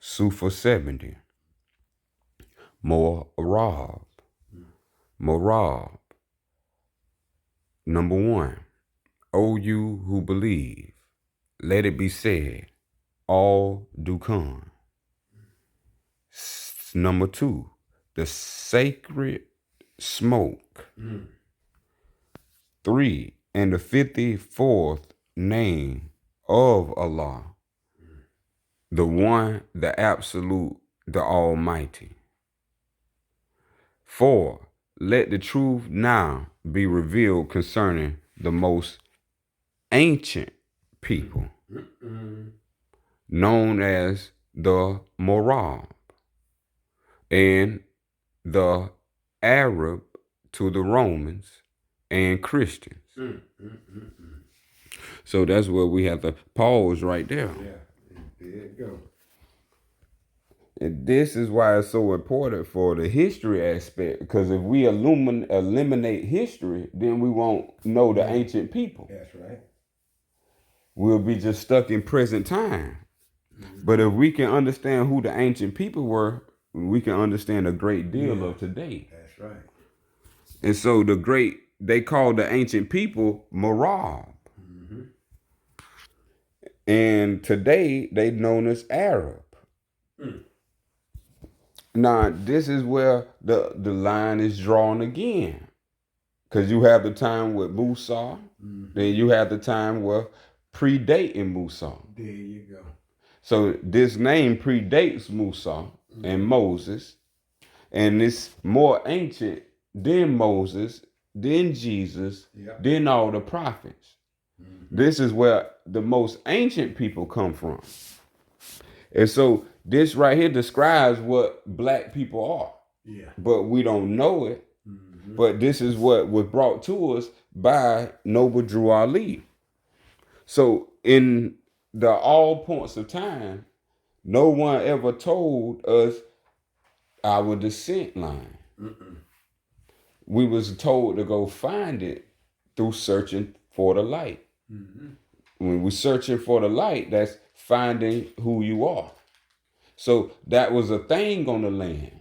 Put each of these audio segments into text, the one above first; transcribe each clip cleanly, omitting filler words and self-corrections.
Sufa 70. Morab. Morab. Number 1. O you who believe, let it be said, all do come. Number 2. The sacred smoke. 3. And the 54th name of Allah, the one, the absolute, the almighty. 4. Let the truth now be revealed concerning the most ancient people, known as the Moorab, and the Arab to the Romans and Christians. So that's where we have to pause right there. Yeah, there you go. And this is why it's so important for the history aspect, because if we eliminate history, then we won't know the ancient people. That's right. We'll be just stuck in present time. But if we can understand who the ancient people were, we can understand a great deal of today. That's right. And so they called the ancient people Moorab. And today they known as Arab. Now, this is where the line is drawn again. Because you have the time with Musa, then you have the time where predating Musa. There you go. So this name predates Musa and Moses, and it's more ancient than Moses, than Jesus, than all the prophets. This is where the most ancient people come from. And so this right here describes what black people are. Yeah. But we don't know it. But this is what was brought to us by Noble Drew Ali. So in the all points of time, no one ever told us our descent line. We was told to go find it through searching for the light. When we're searching for the light, that's finding who you are. So that was a thing on the land.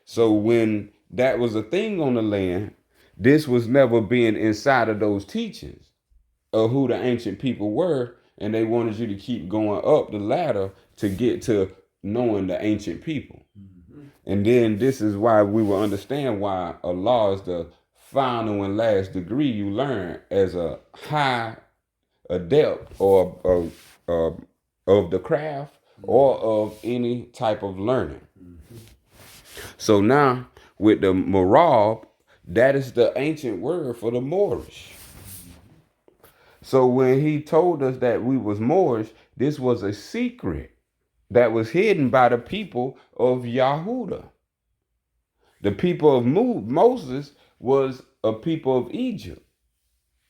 So when that was a thing on the land, this was never being inside of those teachings of who the ancient people were, and they wanted you to keep going up the ladder to get to knowing the ancient people. And then this is why we will understand why Allah is the final and last degree you learn as a high adept or of the craft or of any type of learning. So now with the Moorab, that is the ancient word for the Moorish. So when he told us that we was Moorish, this was a secret that was hidden by the people of Yahudah. The people of Moses was a people of Egypt.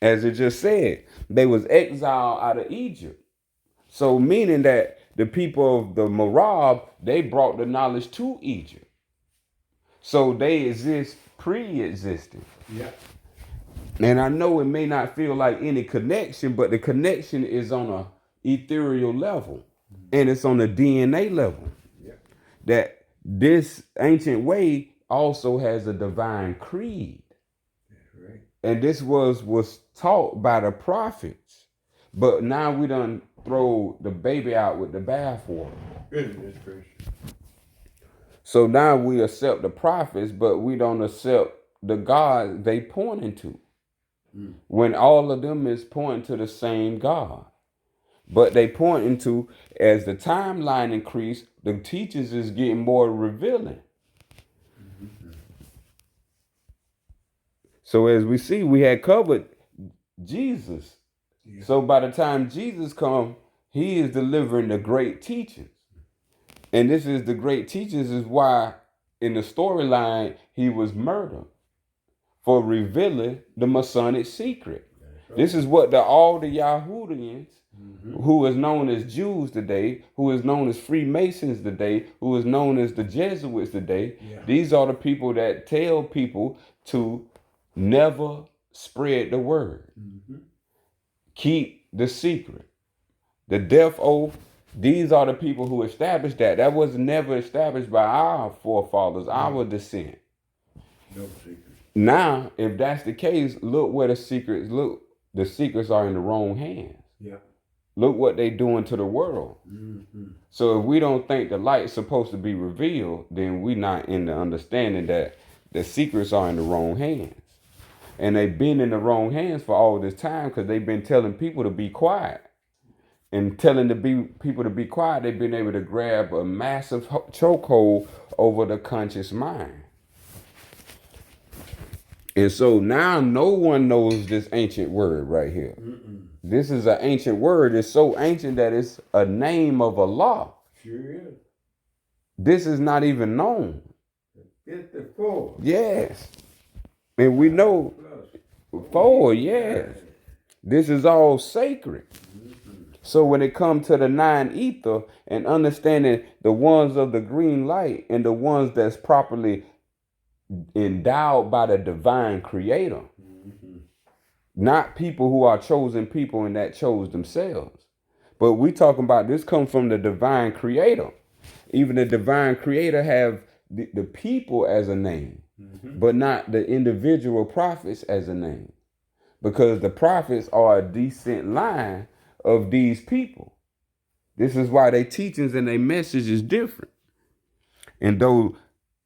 As it just said, they was exiled out of Egypt. So meaning that the people of the Moorab, they brought the knowledge to Egypt. So they exist pre-existing. Yeah. And I know it may not feel like any connection, but the connection is on a ethereal level. And it's on a DNA level. Yeah. That this ancient way also has a divine creed. That's right. And this was taught by the prophets. But now we done throw the baby out with the bathwater. Goodness gracious. So now we accept the prophets, but we don't accept the God they pointing to. When all of them is pointing to the same God. But they pointing to, as the timeline increase, the teachers is getting more revealing. So as we see, we had covered Jesus. Yeah. So by the time Jesus come, he is delivering the great teachings. And this is the great teachings is why in the storyline he was murdered for revealing the Masonic secret. Right. This is what all the Yahudians, who is known as Jews today, who is known as Freemasons today, who is known as the Jesuits today, these are the people that tell people to never spread the word. Keep the secret. The death oath These are the people who established that. That was never established by our forefathers, our descent. No secret. Now, if that's the case, look where the secrets look. The secrets are in the wrong hands. Yeah. Look what they doing to the world. Mm-hmm. So if we don't think the light's supposed to be revealed, then we're not in the understanding that the secrets are in the wrong hands. And they've been in the wrong hands for all this time because they've been telling people to be quiet. And telling people to be quiet, they've been able to grab a massive chokehold over the conscious mind. And so now no one knows this ancient word right here. Mm-mm. This is an ancient word. It's so ancient that it's a name of Allah. Sure is. This is not even known. 54. Yes. And we know Plus 4, yes. This is all sacred. So when it comes to the 9 ether and understanding the ones of the green light and the ones that's properly endowed by the divine creator, not people who are chosen people and that chose themselves, but we talking about this comes from the divine creator. Even the divine creator have the people as a name, but not the individual prophets as a name, because the prophets are a descent line of these people. This is why their teachings and their message is different. And though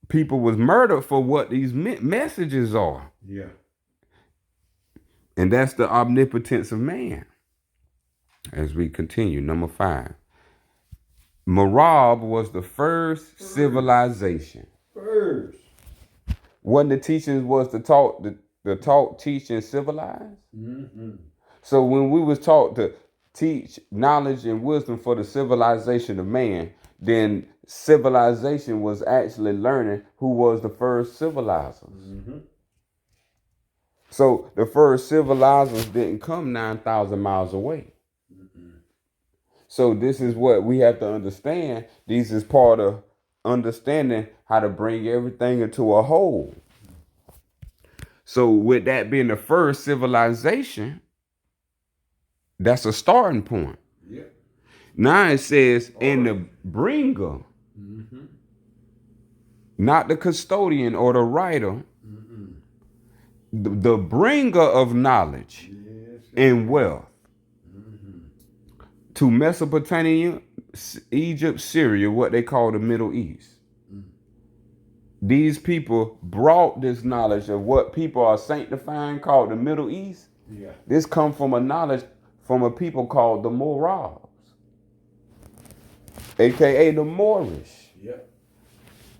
people was murdered for what these messages are. Yeah. And that's the omnipotence of man. As we continue, number 5. Marab was the first civilization. First. One of the teachings was to taught, the taught, teach, and civilize. Mm-hmm. So when we was taught to teach knowledge and wisdom for the civilization of man, then civilization was actually learning who was the first civilizers. Mm-hmm. So the first civilizers didn't come 9,000 miles away. So this is what we have to understand. This is part of understanding how to bring everything into a whole. So with that being the first civilization, that's a starting point. Yeah. Now it says, and the bringer, not the custodian or the writer, the bringer of knowledge and wealth to Mesopotamia, Egypt, Syria, what they call the Middle East. These people brought this knowledge of what people are sanctifying called the Middle East. Yeah. This comes from a knowledge from a people called the Moorish, aka the Moorish. Yeah.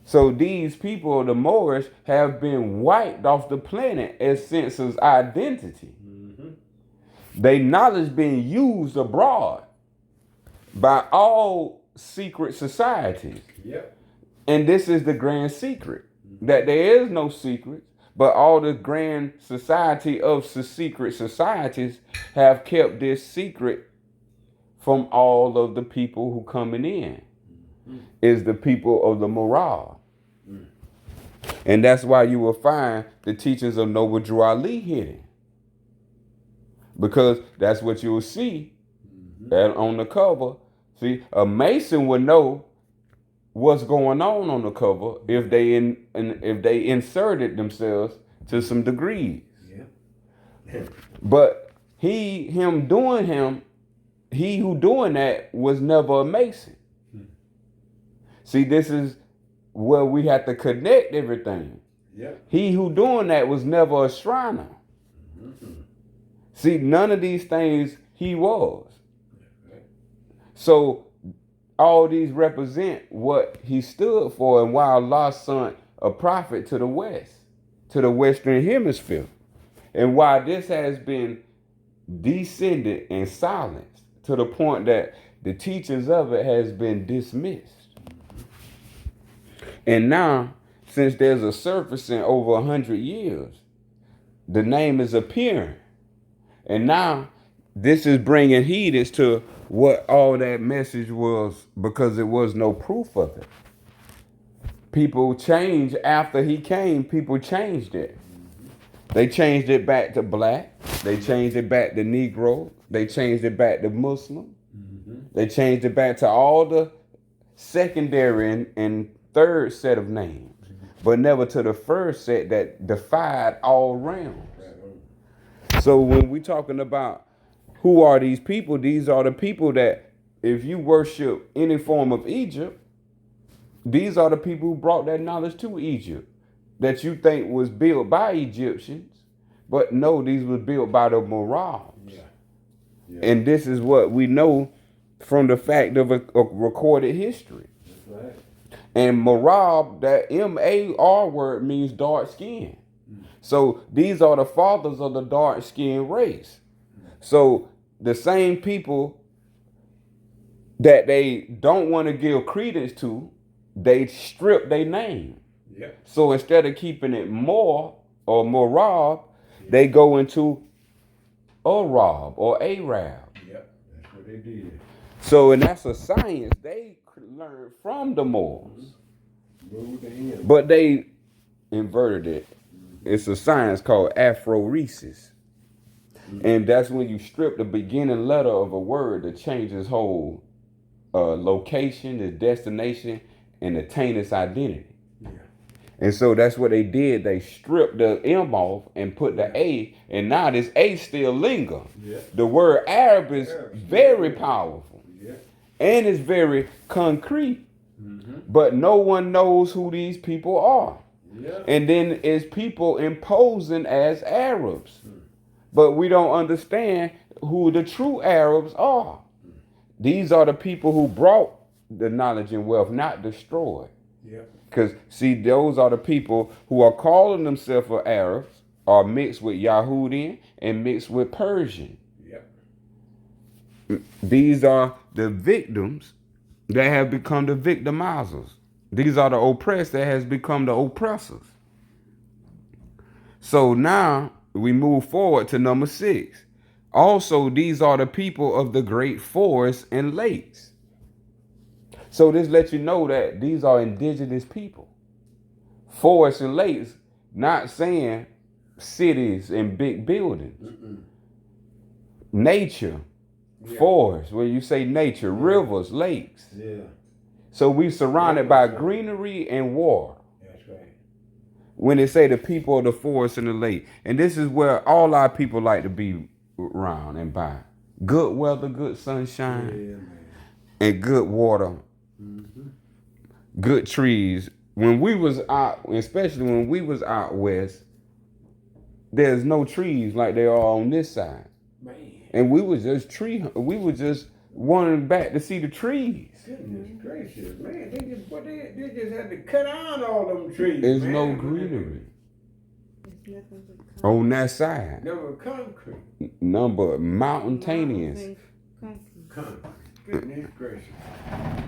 So these people, the Moorish, have been wiped off the planet as sense of identity. They knowledge being used abroad by all secret societies. Yep. And this is the grand secret, that there is no secret, but all the grand society of secret societies have kept this secret from all of the people who coming in. Is the people of the morale. And that's why you will find the teachings of Noble Drew Ali hidden. Because that's what you will see on the cover. See, a Mason would know what's going on the cover if they if they inserted themselves to some degrees. Yeah. But he who doing that was never a Mason. See, this is where we have to connect everything. Yeah. He who doing that was never a Shriner. See, none of these things he was. So all these represent what he stood for and why Allah sent a prophet to the West, to the Western Hemisphere. And why this has been descended and silenced to the point that the teachings of it has been dismissed. And now, since there's a surfacing over 100 years, the name is appearing. And now, this is bringing heed as to what all that message was, because there was no proof of it. People changed after he came. People changed it. They changed it back to black. They changed it back to Negro. They changed it back to Muslim. They changed it back to all the secondary and third set of names, but never to the first set that defied all realms. So when we talking about who are these people, these are the people that if you worship any form of Egypt, these are the people who brought that knowledge to Egypt that you think was built by Egyptians, but no, these was built by the Moorish. Yeah. And this is what we know from the fact of a recorded history. That's right. And Marab, that M-A-R word means dark skin. So these are the fathers of the dark skin race. So the same people that they don't want to give credence to, they strip their name. Yep. So instead of keeping it more or Morab, they go into Arab or Arab. Yep, that's what they did. So, and that's a science they learned from the Moors. But they inverted it. It's a science called aphoresis. And that's when you strip the beginning letter of a word to change its whole location, its destination, and attain its identity. Yeah. And so that's what they did. They stripped the M off and put the A, and now this A still linger. Yeah. The word Arab is very powerful. Yeah. And it's very concrete. But no one knows who these people are. Yeah. And then it's people imposing as Arabs. But we don't understand who the true Arabs are. These are the people who brought the knowledge and wealth, not destroyed. Because, see, those are the people who are calling themselves Arabs, are mixed with Yahudian and mixed with Persian. These are the victims that have become the victimizers. These are the oppressed that has become the oppressors. So now we move forward to number 6. Also, these are the people of the great forests and lakes. So this lets you know that these are indigenous people. Forests and lakes, not saying cities and big buildings. Nature, forests, where you say nature, rivers, lakes. Yeah. So we surrounded by greenery and water. That's right. When they say the people of the forest and the lake. And this is where all our people like to be around and by. Good weather, good sunshine, and good water. Good trees. When we was out, especially when we was out west, there's no trees like there are on this side. Man. And we was just wandering back to see the trees. Goodness gracious, man! They just had to cut down all them trees. There's no greenery on that side. Never concrete. Number mountainous. Concrete. Goodness gracious.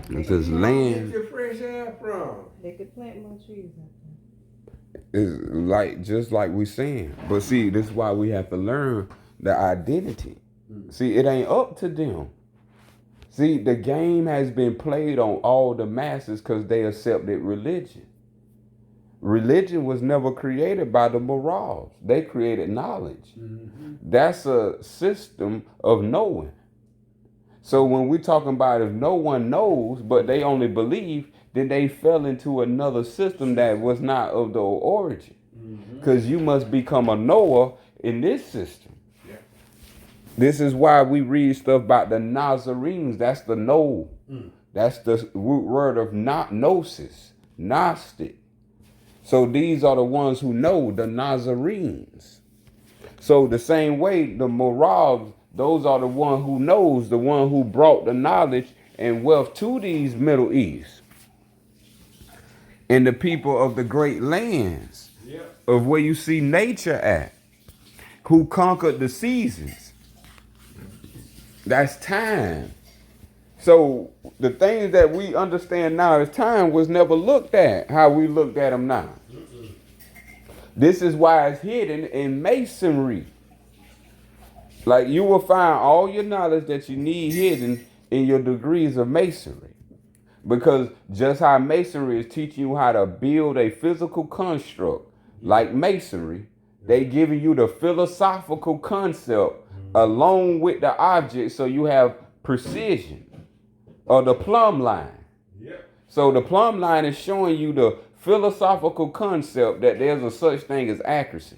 It's just land. Where you get your fresh air from? They could plant more trees out there. It's like just like we saying. But see, this is why we have to learn the identity. See, it ain't up to them. See, the game has been played on all the masses because they accepted religion. Religion was never created by the morals. They created knowledge. That's a system of knowing. So when we're talking about if no one knows, but they only believe, then they fell into another system that was not of the origin. Because you must become a knower in this system. This is why we read stuff about the Nazarenes. That's the know. That's the root word of gnosis, Gnostic. So these are the ones who know, the Nazarenes. So the same way, the Morals, those are the one who knows, the one who brought the knowledge and wealth to these Middle East. And the people of the great lands, of where you see nature at, who conquered the seasons. That's time. So the things that we understand now as time was never looked at how we looked at them now. This is why it's hidden in masonry. Like you will find all your knowledge that you need hidden in your degrees of masonry. Because just how masonry is teaching you how to build a physical construct like masonry, they giving you the philosophical concept along with the object, so you have precision or the plumb line. Yep. So the plumb line is showing you the philosophical concept that there's a such thing as accuracy.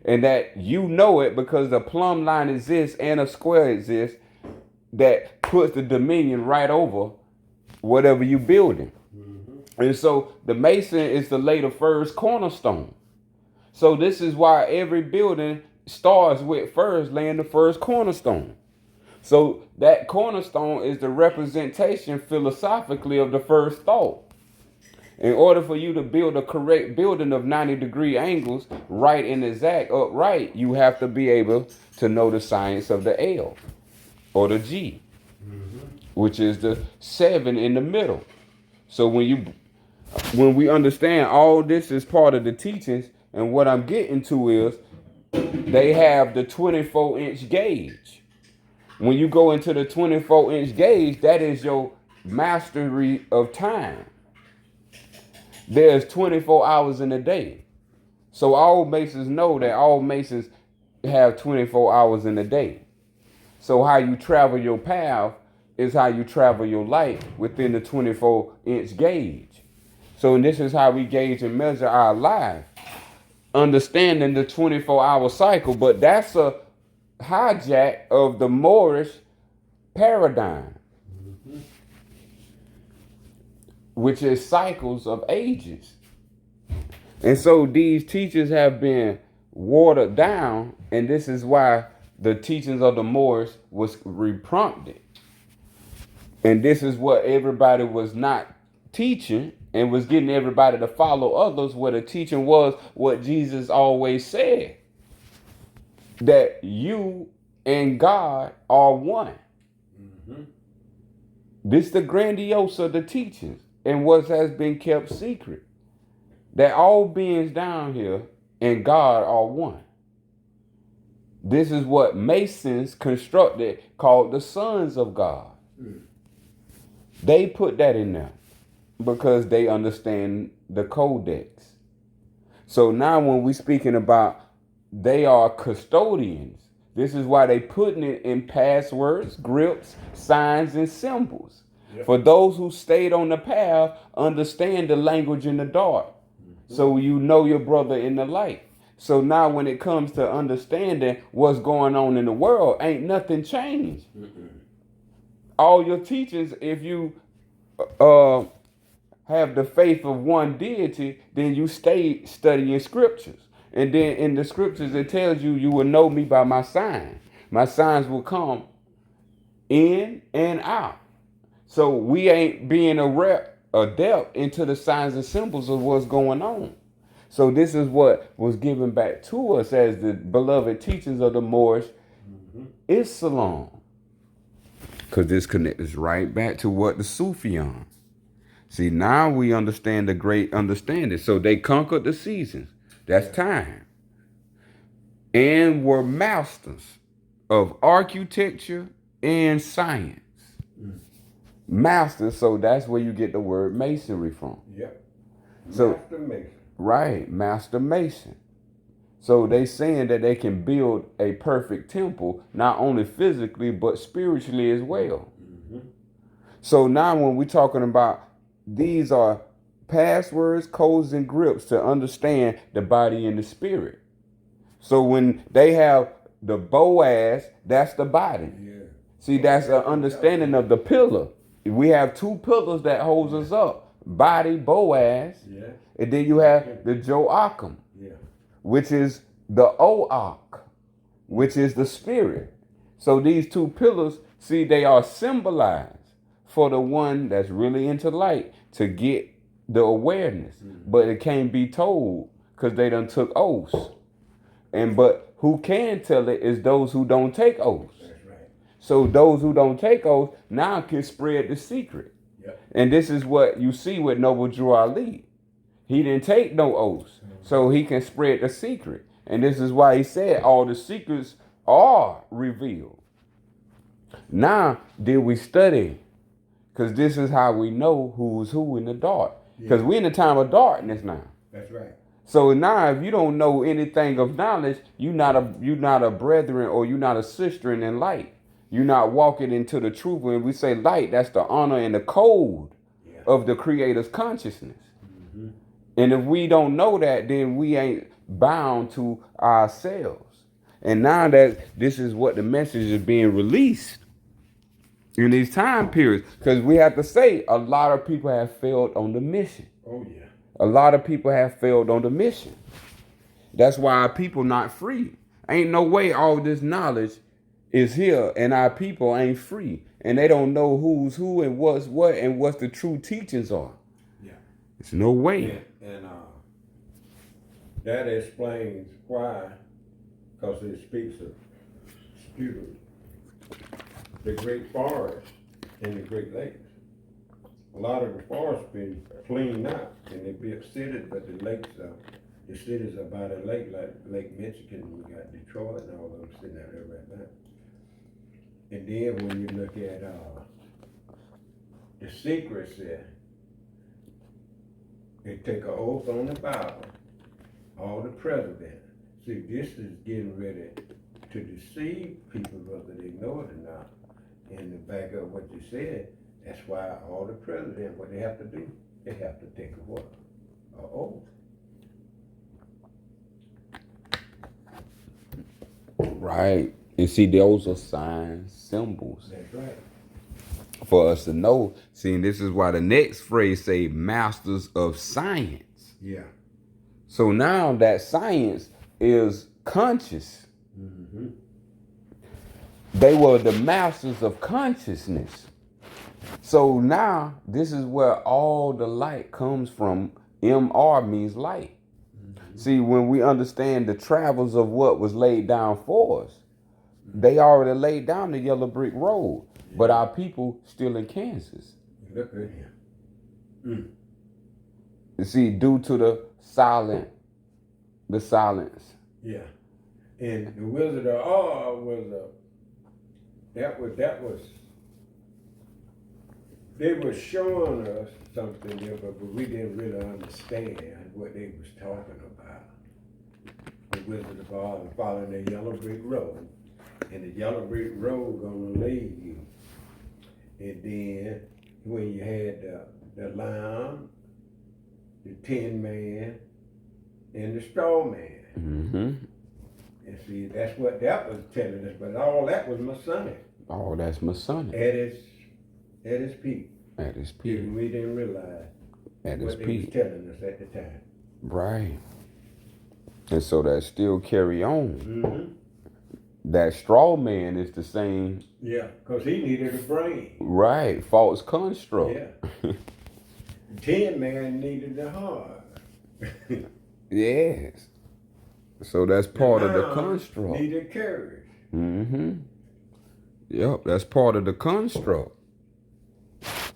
And that you know it because the plumb line exists and a square exists that puts the dominion right over whatever you're building. And so the mason is to lay the first cornerstone. So this is why every building starts with first laying the first cornerstone. So that cornerstone is the representation philosophically of the first thought. In order for you to build a correct building of 90-degree angles, right and exact, upright, you have to be able to know the science of the L or the G, which is the 7 in the middle. So when we understand all this is part of the teachings, and what I'm getting to is they have the 24-inch gauge. When you go into the 24-inch gauge, that is your mastery of time. There's 24 hours in a day. So all masons know that all masons have 24 hours in a day. So how you travel your path is how you travel your life within the 24-inch gauge. So this is how we gauge and measure our life, understanding the 24-hour cycle. But that's a hijack of the Moorish paradigm, which is cycles of ages. And so these teachers have been watered down, and this is why the teachings of the Moorish was reprompted. And this is what everybody was not teaching and was getting everybody to follow others, where the teaching was what Jesus always said, that you and God are one. This is the grandiose of the teachings and what has been kept secret, that all beings down here and God are one. This is what Masons constructed, called the sons of God. They put that in there because they understand the codex. So now when we speaking about they are custodians, this is why they putting it in passwords, grips, signs, and symbols. Yep. For those who stayed on the path, understand the language in the dark. So you know your brother in the light. So now when it comes to understanding what's going on in the world, ain't nothing changed. All your teachings, if you have the faith of one deity, then you stay studying scriptures. And then in the scriptures, it tells you, you will know me by my signs. My signs will come in and out. So we ain't being adept into the signs and symbols of what's going on. So this is what was given back to us as the beloved teachings of the Moorish Islam. Because this connects right back to what the Sufyan. See, now we understand the great understanding. So they conquered the seasons. That's time. And were masters of architecture and science. Masters, so that's where you get the word masonry from. Yep. So, Master Mason. Right, master mason. So they saying that they can build a perfect temple, not only physically, but spiritually as well. So now when we're talking about, these are passwords, codes, and grips to understand the body and the spirit. So when they have the Boaz, that's the body. Yeah. See, that's an understanding of the pillar. We have two pillars that holds us up. Body, Boaz. Yeah. And then you have the Joachim, which is the Oak, which is the spirit. So these two pillars, see, they are symbolized for the one that's really into light to get the awareness. But it can't be told because they done took oaths. But who can tell it is those who don't take oaths. That's right. So those who don't take oaths now can spread the secret. Yep. And this is what you see with Noble Drew Ali. He didn't take no oaths, so he can spread the secret. And this is why he said all the secrets are revealed. Now, did we study? Because this is how we know who's who in the dark. Because we're in a time of darkness now. That's right. So now, if you don't know anything of knowledge, you're not a brethren or you're not a sister in light. you're not walking into the truth. When we say light, that's the honor and the code of the Creator's consciousness. And if we don't know that, then we ain't bound to ourselves. And now that this is what the message is being released in these time periods, because we have to say a lot of people have failed on the mission. Oh yeah. A lot of people have failed on the mission. That's why our people not free. Ain't no way all this knowledge is here and our people ain't free. And they don't know who's who and what's what and what the true teachings are. Yeah. There's no way. And that explains why, because it speaks of, the great forest and the Great Lakes. A lot of the forests been cleaned out and they built cities, but the lakes the cities are by the lake, like Lake Michigan, you got Detroit and all of them sitting out there right now. And then when you look at the secrets there, they take an oath on the Bible, all the presidents. See, this is getting ready to deceive people whether they know it or not. And to back up what you said, that's why all the presidents, what they have to do, they have to take a what? An oath. Right. And see, those are signs, symbols. That's right. For us to know. See, and this is why the next phrase say masters of science. Yeah. So now that science is conscious. Mm-hmm. They were the masters of consciousness. So now this is where all the light comes from. MR means light. Mm-hmm. See, when we understand the travels of what was laid down for us, they already laid down the yellow brick road, but our people still in Kansas. Look at him. Mm. You see, due to the silence. Yeah. And the Wizard of Oz they were showing us something there, but we didn't really understand what they was talking about. The Wizard of Oz following the yellow brick road, and the yellow brick road gonna lead you. And then when you had the lion, the Tin Man, and the Straw Man. Mm-hmm. And see, that's what that was telling us, but all that was Masonic. Oh, that's Masonic. At its peak. At its peak. We didn't realize At what its they peak. was telling us at the time. Right. And so that still carry on. Mm-hmm. That straw man is the same. Yeah, because he needed a brain. Right. False construct. Yeah. Tin Man needed the heart. Yes. So that's part of the construct. Needed courage. Mm-hmm. Yep, that's part of the construct.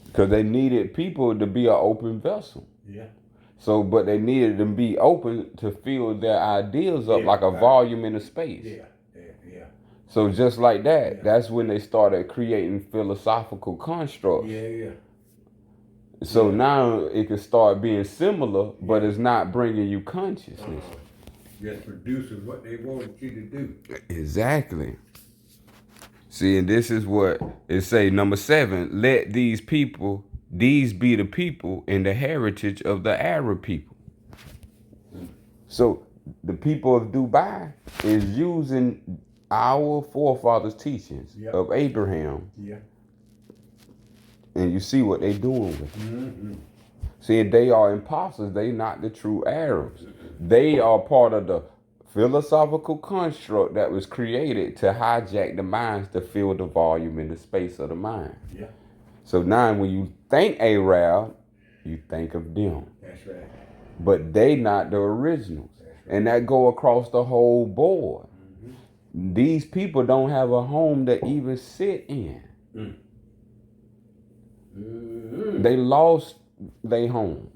Because they needed people to be an open vessel. Yeah. So, but they needed them to be open to fill their ideas up like a volume in a space. Yeah. So just like that, that's when they started creating philosophical constructs. Yeah. So now it can start being similar, but it's not bringing you consciousness. Just producing what they wanted you to do. Exactly. See, and this is what it say, number 7, let these be the people in the heritage of the Arab people. So the people of Dubai is using our forefathers' teachings of Abraham. Yeah. And you see what they doing with it. Mm-hmm. See, they are imposters. They not the true Arabs. They are part of the philosophical construct that was created to hijack the minds to fill the volume in the space of the mind. Yeah. So now when you think Arab, you think of them. That's right. But they not the originals. Right. And that go across the whole board. Mm-hmm. These people don't have a home to even sit in. Mm. Mm-hmm. They lost their home.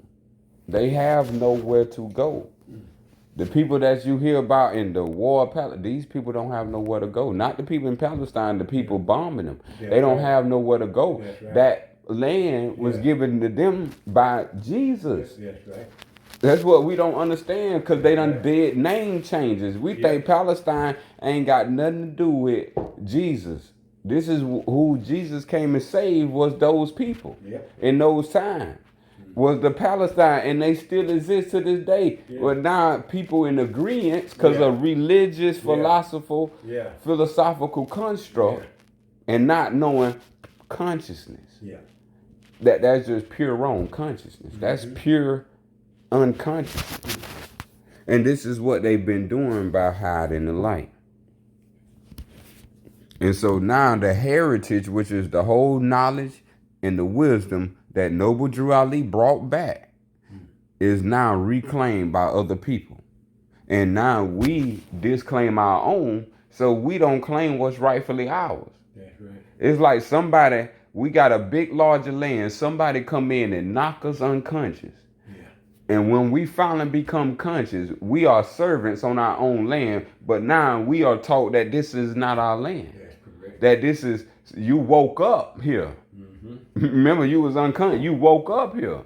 They have nowhere to go. The people that you hear about in the war, these people don't have nowhere to go. Not the people in Palestine, the people bombing them. They don't have nowhere to go. Right. That land was given to them by Jesus. That's right. That's what we don't understand, because they done did name changes. We think Palestine ain't got nothing to do with Jesus. This is who Jesus came and saved, was those people in those times. Was the Palestine, and they still exist to this day. But now people in agreement because of religious, philosophical construct and not knowing consciousness. That's just pure wrong consciousness. That's pure unconsciousness. And this is what they've been doing by hiding the light. And so now the heritage, which is the whole knowledge and the wisdom that Noble Drew Ali brought back, is now reclaimed by other people. And now we disclaim our own, so we don't claim what's rightfully ours. That's right. It's like somebody, we got a big larger land, somebody come in and knock us unconscious. And when we finally become conscious, we are servants on our own land, but now we are taught that this is not our land. That this is, you woke up here. Remember, you was unconscious. You woke up here.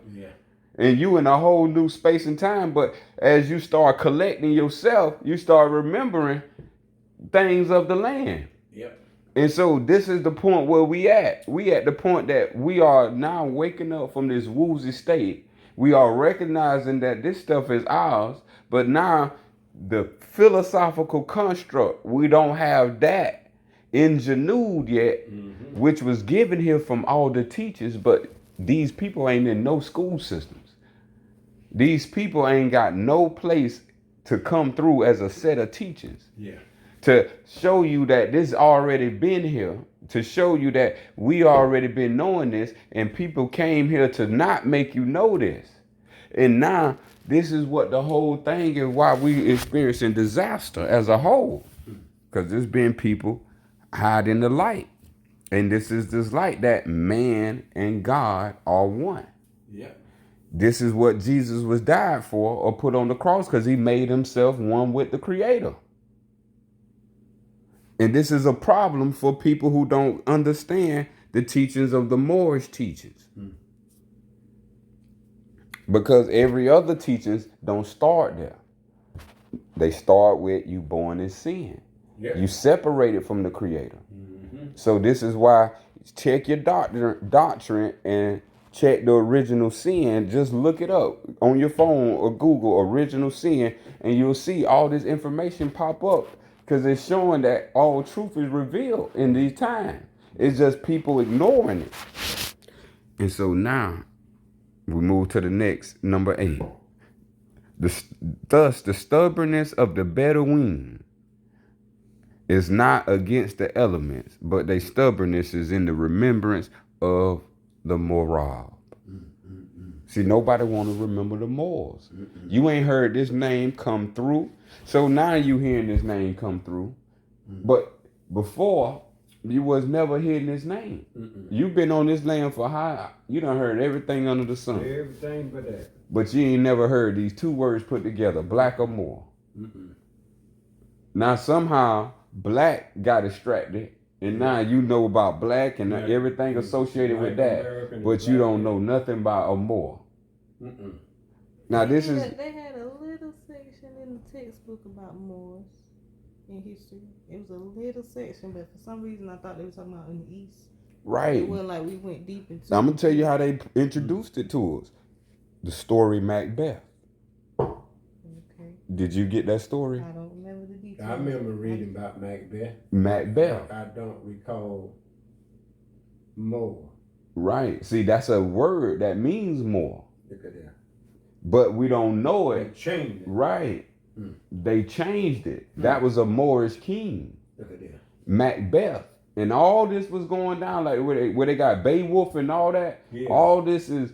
And you in a whole new space and time. But as you start collecting yourself, you start remembering things of the land. And so this is the point where we at. We at the point that we are now waking up from this woozy state. We are recognizing that this stuff is ours. But now the philosophical construct, we don't have that ingenued yet, which was given here from all the teachers, but these people ain't in no school systems. These people ain't got no place to come through as a set of teachers. To show you that this already been here, to show you that we already been knowing this, and people came here to not make you know this. And now this is what the whole thing is, why we experiencing disaster as a whole. Because there's been people hiding the light. And this is this light that man and God are one. This is what Jesus was died for or put on the cross, because he made himself one with the Creator. And this is a problem for people who don't understand the teachings of the Moorish teachings. Because every other teachings don't start there. They start with you born in sin. You separated from the Creator. So this is why check your doctrine and check the original sin. Just look it up on your phone or Google original sin, and you'll see all this information pop up, because it's showing that all truth is revealed in these times. It's just people ignoring it. And so now we move to the next, number 8. Thus the stubbornness of the Bedouin is not against the elements, but their stubbornness is in the remembrance of the Moorab. See, nobody want to remember the Moors. You ain't heard this name come through. So now you hearing this name come through. But before, you was never hearing this name. You've been on this land for how? You done heard everything under the sun. Everything but that. But you ain't never heard these two words put together, black or Moor. Now somehow black got distracted, and now you know about black and everything associated with that, but you don't know nothing about a Moor. Now this is... They had a little section in the textbook about Moors in history. It was a little section, but for some reason I thought they were talking about in the East. Right. It wasn't like we went deep into Now, I'm going to tell you how they introduced it to us. The story Macbeth. Okay. Did you get that story? I don't remember the details. I remember reading about Macbeth. Macbeth. I don't recall more. Right. See, that's a word that means more. Look at that. But we don't know it. They changed it. Right. They changed it. That was a Moorish king. Look at that. Macbeth. And all this was going down, like where they got Beowulf and all that. Yeah. All this is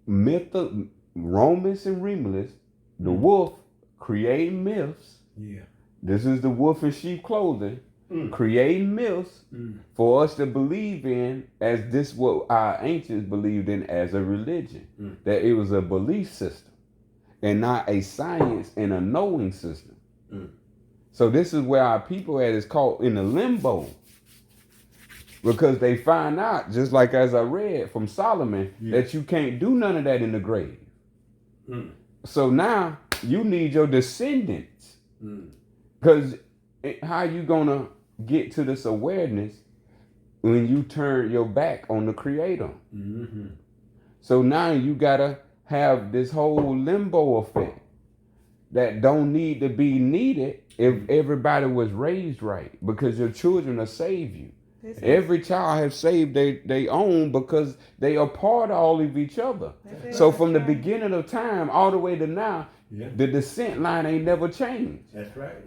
Romulus and Remus, the wolf creating myths. Yeah. This is the wolf in sheep clothing, creating myths for us to believe in, as this what our ancients believed in as a religion. That it was a belief system and not a science and a knowing system. So this is where our people at is caught in a limbo. Because they find out, just like as I read from Solomon, that you can't do none of that in the grave. So now you need your descendants. Because how you going to get to this awareness when you turn your back on the Creator. Mm-hmm. So now you gotta have this whole limbo effect that don't need to be needed if everybody was raised right, because your children will save you. Every child has saved they own because they are part of all of each other. So from the beginning of time all the way to now, the descent line ain't never changed. That's right.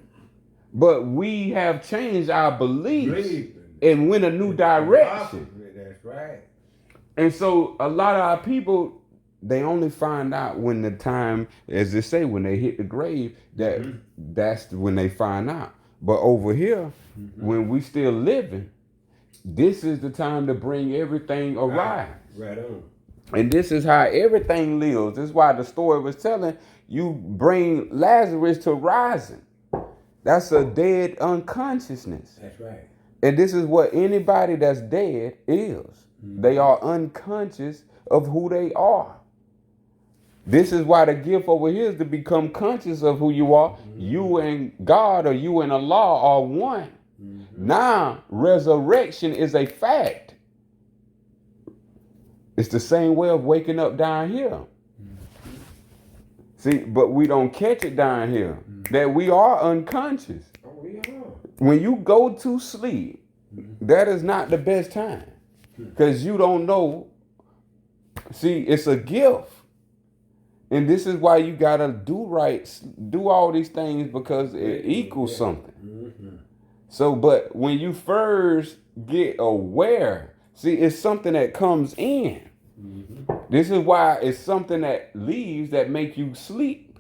But we have changed our beliefs and went a new direction. That's right. And so a lot of our people, they only find out when the time, as they say, when they hit the grave, that's when they find out. But over here, when we still living, this is the time to bring everything arise. Right on. And this is how everything lives. This is why the story was telling you bring Lazarus to rising. That's a dead unconsciousness. That's right. And this is what anybody that's dead is. They are unconscious of who they are. This is why the gift over here is to become conscious of who you are. You and God or you and Allah are one. Now, resurrection is a fact. It's the same way of waking up down here. See, but we don't catch it down here. That we are unconscious. Oh, we are. When you go to sleep, that is not the best time. Because you don't know. See, it's a gift. And this is why you got to do all these things because it equals something. So, but when you first get aware, see, it's something that comes in. This is why it's something that leaves that make you sleep.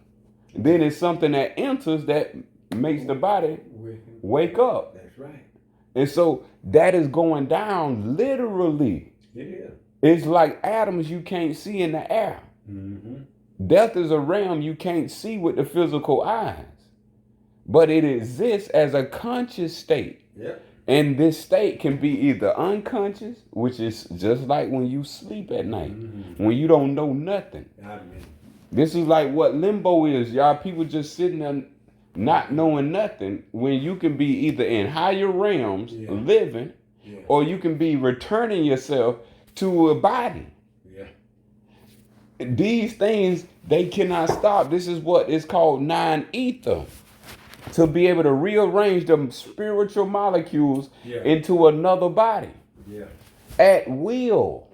Then it's something that enters that makes the body wake up. That's right. And so that is going down literally. It is. It's like atoms you can't see in the air. Death is a realm you can't see with the physical eyes. But it exists as a conscious state. Yep. And this state can be either unconscious, which is just like when you sleep at night, when you don't know nothing. Amen. This is like what limbo is. Y'all people just sitting there not knowing nothing, when you can be either in higher realms living, or you can be returning yourself to a body. These things, they cannot stop. This is what is called non-ether. To be able to rearrange the spiritual molecules into another body at will.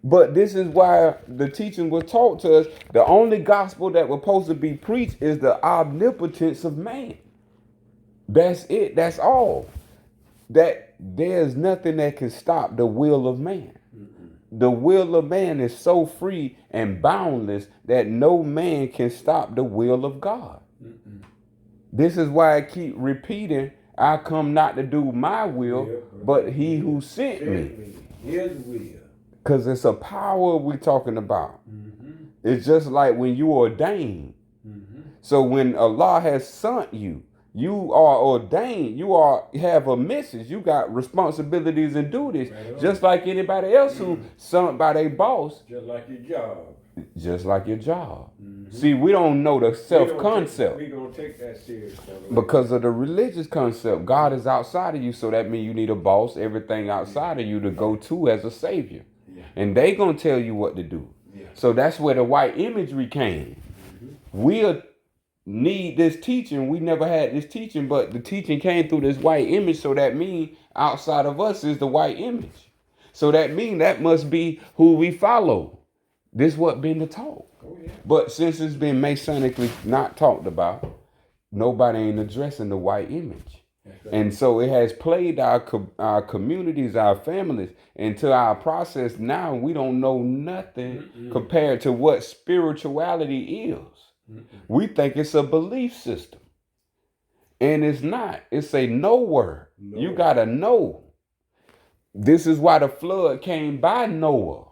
But this is why the teaching was taught to us. The only gospel that was supposed to be preached is the omnipotence of man. That's it. That's all. That there's nothing that can stop the will of man. The will of man is so free and boundless that no man can stop the will of God. This is why I keep repeating, I come not to do my will, but he who sent me. His will. Because it's a power we're talking about. It's just like when you ordain. So when Allah has sent you, you are ordained. You have a message. You got responsibilities and duties. Just like anybody else who sent by their boss. Just like your job. Just like your job. See, we don't know the self-concept. We don't take that serious. Because of the religious concept. God is outside of you, so that means you need a boss, everything outside of you to go to as a savior. And they going to tell you what to do. So that's where the white imagery came. We'll need this teaching. We never had this teaching, but the teaching came through this white image, so that means outside of us is the white image. So that means that must be who we follow. This what been the talk. But since it's been Masonically not talked about, nobody ain't addressing the white image. And so it has plagued our communities, our families, into our process. Now we don't know nothing compared to what spirituality is. We think it's a belief system. And it's not. It's a nowhere. You got to know. This is why the flood came by Noah.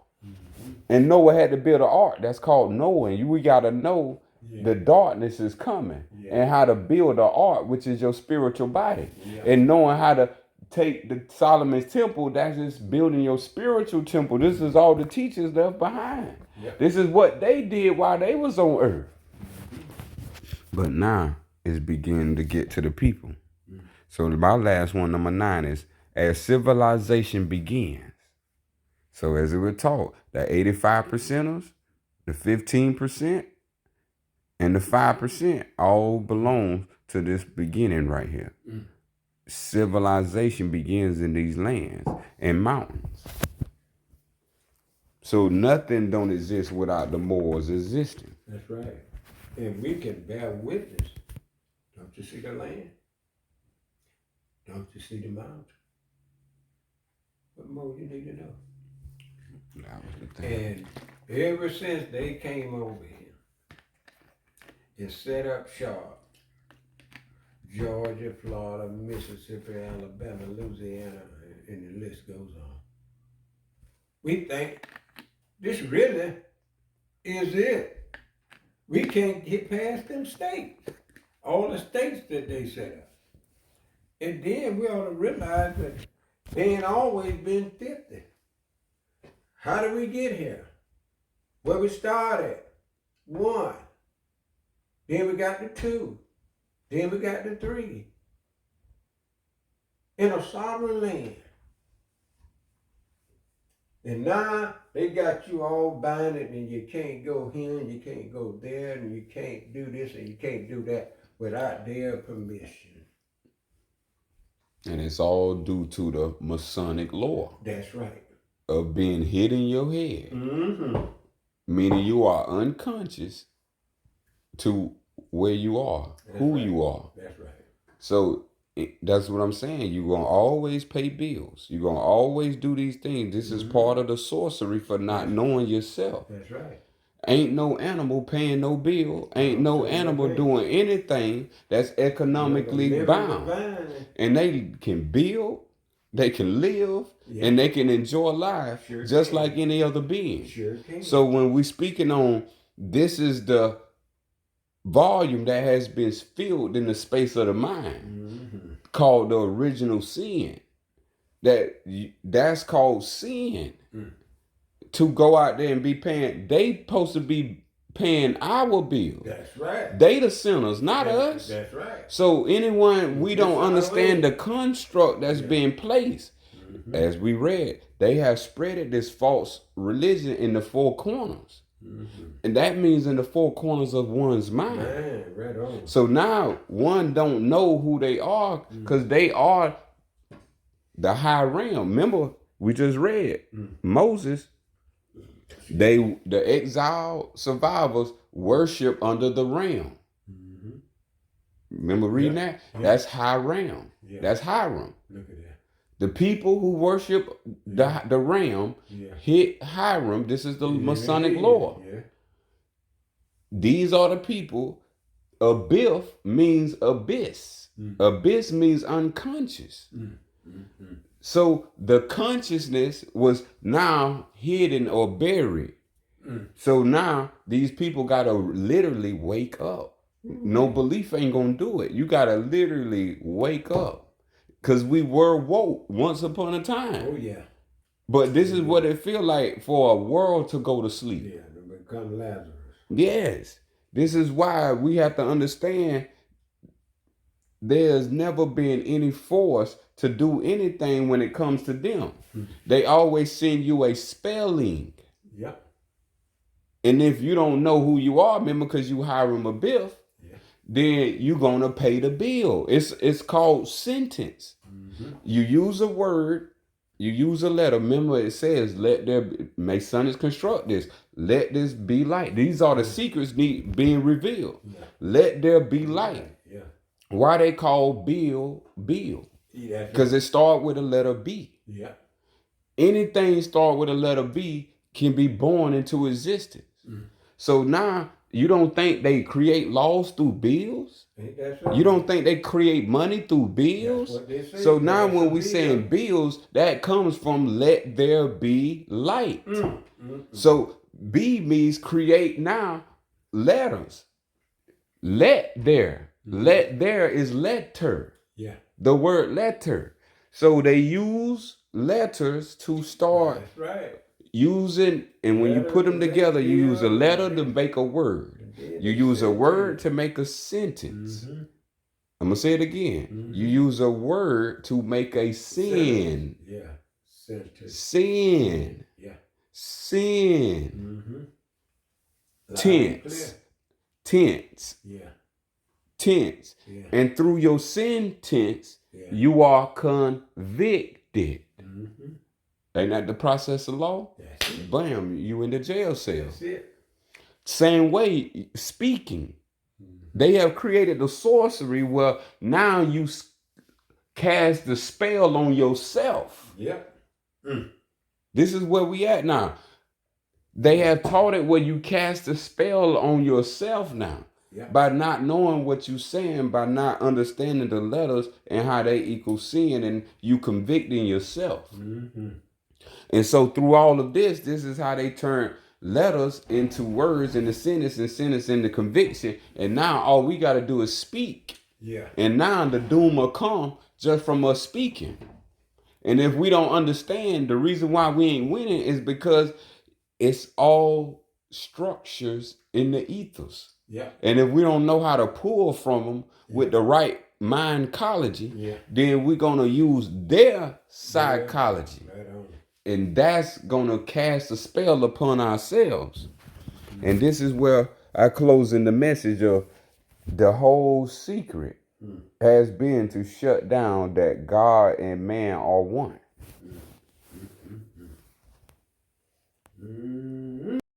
And Noah had to build an ark. That's called knowing. We got to know the darkness is coming and how to build an ark, which is your spiritual body. And knowing how to take the Solomon's temple, that's just building your spiritual temple. This is all the teachers left behind. This is what they did while they was on earth. But now it's beginning to get to the people. So my last one, number 9, is as civilization begins. So as it was taught, the 85 percenters, the 15%, and the 5% all belong to this beginning right here. Civilization begins in these lands and mountains. So nothing don't exist without the Moors existing. That's right. And we can bear witness. Don't you see the land? Don't you see the mountain? What more you need to know? That was the thing. And ever since they came over here and set up shop, Georgia, Florida, Mississippi, Alabama, Louisiana, and the list goes on. We think this really is it. We can't get past them states, all the states that they set up. And then we ought to realize that they ain't always been 50. How did we get here? Where we started? 1. Then we got to 2. Then we got to 3. In a sovereign land. And now they got you all binded and you can't go here and you can't go there and you can't do this and you can't do that without their permission. And it's all due to the Masonic law. That's right. Of being hit in your head. Meaning you are unconscious to where you are, That's who right. you are. That's right. So that's what I'm saying. You're going to always pay bills. You're going to always do these things. This is part of the sorcery for not knowing yourself. That's right. Ain't no animal paying no bill. Ain't no animal doing anything that's economically bound. And they can build, they can live, and they can enjoy life just like any other being. Sure can. So when we speaking on, this is the volume that has been filled in the space of the mind, called the original sin. That's called sin. To go out there and be paying, they supposed to be paying our bills. That's right. They the sinners, not us. That's right. So anyone, we don't understand the construct that's being placed. As we read, they have spreaded this false religion in the 4 corners. And that means in the 4 corners of one's mind. Man, right on. So now one don't know who they are because they are the high realm. Remember, we just read Moses. The exiled survivors worship under the realm. Remember reading that? That's high realm. That's Hiram. Look at that. The people who worship the realm hit Hiram. This is the Masonic law. These are the people. Abyss means abyss. Abyss means unconscious. So the consciousness was now hidden or buried. So now these people got to literally wake up. No belief ain't going to do it. You got to literally wake up. Because we were woke once upon a time. Oh, yeah. But this is what it feel like for a world to go to sleep. Yeah, to become Lazarus. Yes. This is why we have to understand there's never been any force to do anything when it comes to them. They always send you a spelling. Yep. And if you don't know who you are, remember, because you Hiram Abiff, then you're going to pay the bill. It's called sentence. You use a word, you use a letter. Remember, it says, let there be, may sons construct this. Let this be light. These are the secrets being revealed. Let there be light. Why they call bill? Because it start with a letter B. Anything start with a letter B can be born into existence. So now you don't think they create laws through bills? You don't think they create money through bills? So now when we saying bills, that comes from let there be light. So B means create now letters. Let there. Let there is letter. The word letter. So they use letters to start using, and when you put them together, you use a letter to make a word. You use a word to make a sentence. I'm going to say it again. Mm-hmm. You use a word to make a sin. Yeah. Sentence. Sin. Yeah. Sin. Mm-hmm. Tense. Tense. Yeah. Tense. Yeah. And through your sentence, Yeah. you are convicted. Mm-hmm. Ain't that the process of law? That's it. Bam, you in the jail cell. That's it. Same way, speaking. They have created the sorcery where now you cast the spell on yourself. Yep. Mm. This is where we at now. They have taught it where you cast a spell on yourself now. Yep. By not knowing what you're saying, by not understanding the letters and how they equal sin, and you convicting yourself. Mm-hmm. And so through all of this is how they turn letters into words in the sentence and sentence into conviction. And now all we got to do is speak. Yeah. And now the doom will come just from us speaking. And if we don't understand, the reason why we ain't winning is because it's all structures in the ethers. Yeah. And if we don't know how to pull from them with the right mindcology, then we're going to use their psychology. Right on. And that's going to cast a spell upon ourselves. And this is where I close in the message of the whole secret has been to shut down that God and man are one.